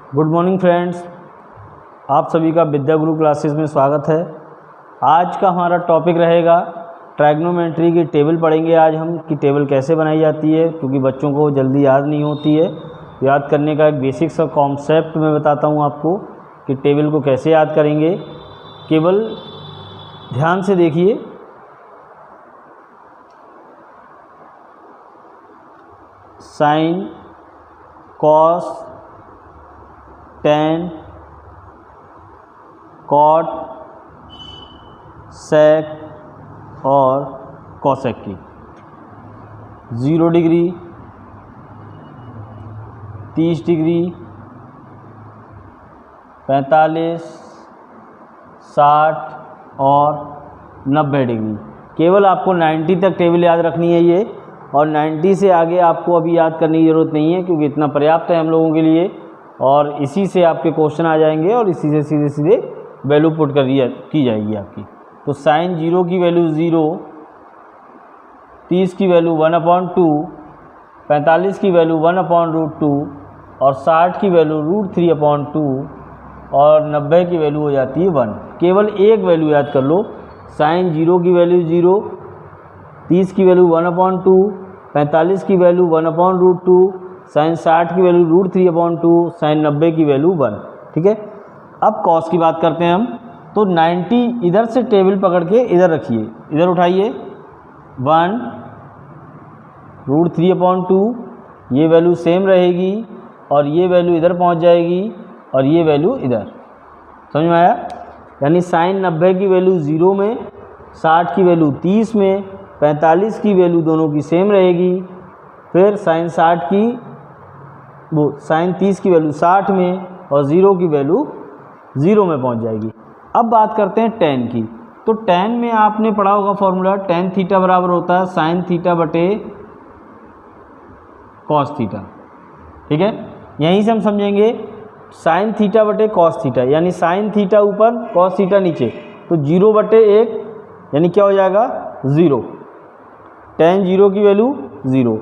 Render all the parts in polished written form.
Good morning friends, आप सभी का विद्या गुरु क्लासेस में स्वागत है। आज का हमारा टॉपिक रहेगा ट्राइग्नोमेट्री की टेबल पढ़ेंगे आज हम कि टेबल कैसे बनाई जाती है, क्योंकि बच्चों को जल्दी याद नहीं होती है। याद करने का एक बेसिक सा कॉन्सेप्ट मैं बताता हूँ आपको कि टेबल को कैसे याद करेंगे। केवल ध्यान से देखिए। साइन, कॉस, टेन, कॉट, सेक और कॉसेक की 0 डिग्री, 30 डिग्री, 45, 60 और 90 डिग्री। केवल आपको 90 तक टेबल याद रखनी है ये, और 90 से आगे आपको अभी याद करने की ज़रूरत नहीं है, क्योंकि इतना पर्याप्त है हम लोगों के लिए। और इसी से आपके क्वेश्चन आ जाएंगे और इसी से सीधे सीधे वैल्यू पुट की जाएगी आपकी। तो साइन 0 की वैल्यू 0, 30 की वैल्यू 1/2, 45 की वैल्यू 1/√2 और 60 की वैल्यू √3/2 और 90 की वैल्यू हो जाती है 1। केवल एक वैल्यू याद कर लो। साइन 0 की वैल्यू 0, 30 की वैल्यू 1/2, 45 की वैल्यू 1/√2, साइन 60 की वैल्यू √3/2, साइन 90 की वैल्यू 1। ठीक है। अब कॉस की बात करते हैं हम। तो 90 इधर से टेबल पकड़ के इधर रखिए, इधर उठाइए 1 √3/2, ये वैल्यू सेम रहेगी और ये वैल्यू इधर पहुंच जाएगी और ये वैल्यू इधर। समझ में आया? यानी साइन 90 की वैल्यू 0 में, 60 की वैल्यू 30 में, 45 की वैल्यू दोनों की सेम रहेगी। फिर साइन 30 की वैल्यू 60 में और 0 की वैल्यू 0 में पहुंच जाएगी। अब बात करते हैं टेन की। तो टेन में आपने पढ़ा होगा फॉर्मूला, टेन थीटा बराबर होता है साइन थीटा बटे कॉस थीटा। ठीक है, यहीं से हम समझेंगे साइन थीटा बटे कॉस थीटा, यानी साइन थीटा ऊपर कॉस थीटा नीचे, तो 0/1 यानी क्या हो जाएगा 0। टेन 0 की वैल्यू 0।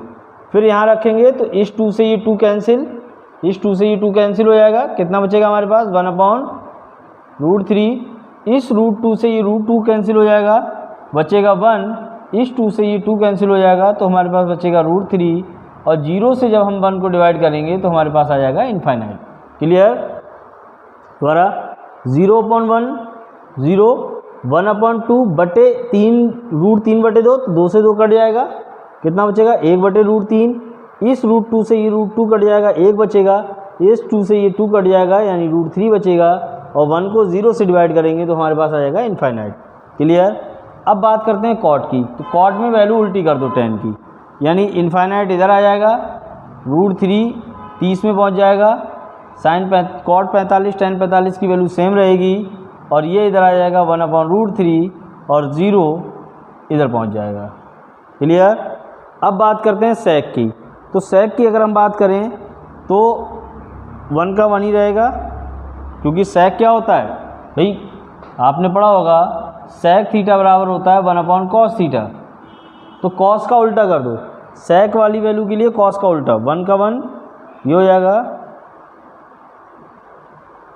फिर यहाँ रखेंगे तो इस 2 से ये 2 कैंसिल, इस 2 से ये 2 कैंसिल हो जाएगा। कितना बचेगा हमारे पास 1/√3। इस √2 से ये √2 कैंसिल हो जाएगा, बचेगा 1। इस 2 से ये 2 कैंसिल हो जाएगा तो हमारे पास बचेगा √3। और 0 से जब हम 1 को डिवाइड करेंगे तो हमारे पास आ जाएगा इनफाइनाइट। क्लियर? दोबारा 0/1 0, 1/2 बटे 3 √3/2, तो 2 से 2 कट जाएगा। कितना बचेगा 1/√3। इस √2 से ये √2 कट जाएगा, 1 बचेगा। इस 2 से ये 2 कट जाएगा यानी √3 बचेगा। और 1 को 0 से डिवाइड करेंगे तो हमारे पास आ जाएगा इनफाइनाइट। क्लियर? अब बात करते हैं कॉट की। तो कॉट में वैल्यू उल्टी कर दो 10 की, यानी इनफाइनाइट इधर आ जाएगा, √3 30 में पहुंच जाएगा। साइन कॉट 45 टेन 45 की वैल्यू सेम रहेगी और ये इधर आ जाएगा 1/√3 और 0 इधर पहुंच जाएगा। क्लियर? अब बात करते हैं सेक की। तो सेक की अगर हम बात करें तो 1 का 1 ही रहेगा, क्योंकि सेक क्या होता है भाई, आपने पढ़ा होगा सेक थीटा बराबर होता है 1/cos थीटा। तो कॉस का उल्टा कर दो, सेक वाली वैल्यू के लिए कॉस का उल्टा, 1 का 1 ये हो जाएगा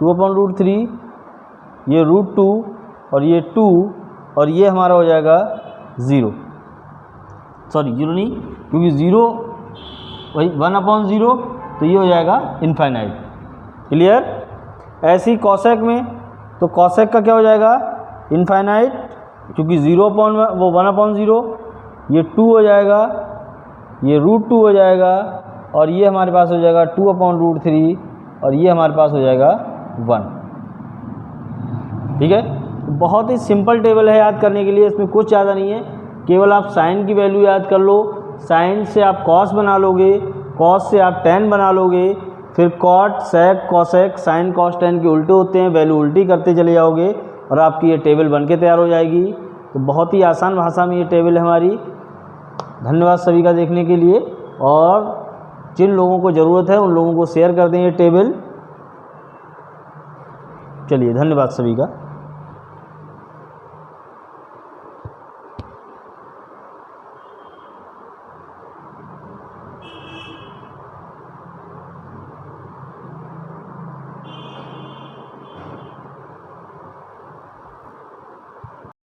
2/√3, ये √2 और ये 2 और ये हमारा हो जाएगा 0। सॉरी 0 नहीं, क्योंकि 0 वही 1/0, तो ये हो जाएगा इनफाइनाइट। क्लियर? ऐसी कॉसेक में, तो कॉसेक का क्या हो जाएगा इनफाइनाइट, क्योंकि 1/0, ये 2 हो जाएगा, ये √2 हो जाएगा और ये हमारे पास हो जाएगा 2/√3 और ये हमारे पास हो जाएगा 1। ठीक है, बहुत ही सिंपल टेबल है याद करने के लिए, इसमें कुछ ज़्यादा नहीं है। केवल आप साइन की वैल्यू याद कर लो, साइन से आप कॉस बना लोगे, कॉस से आप टेन बना लोगे, फिर cot sec cosec sine cos tan के उल्टे होते हैं, वैल्यू उल्टी करते चले जाओगे और आपकी ये टेबल बन के तैयार हो जाएगी। तो बहुत ही आसान भाषा में ये टेबल है हमारी। धन्यवाद सभी का देखने के लिए, और जिन लोगों को ज़रूरत है उन लोगों को शेयर कर दें ये टेबल। चलिए, धन्यवाद सभी का।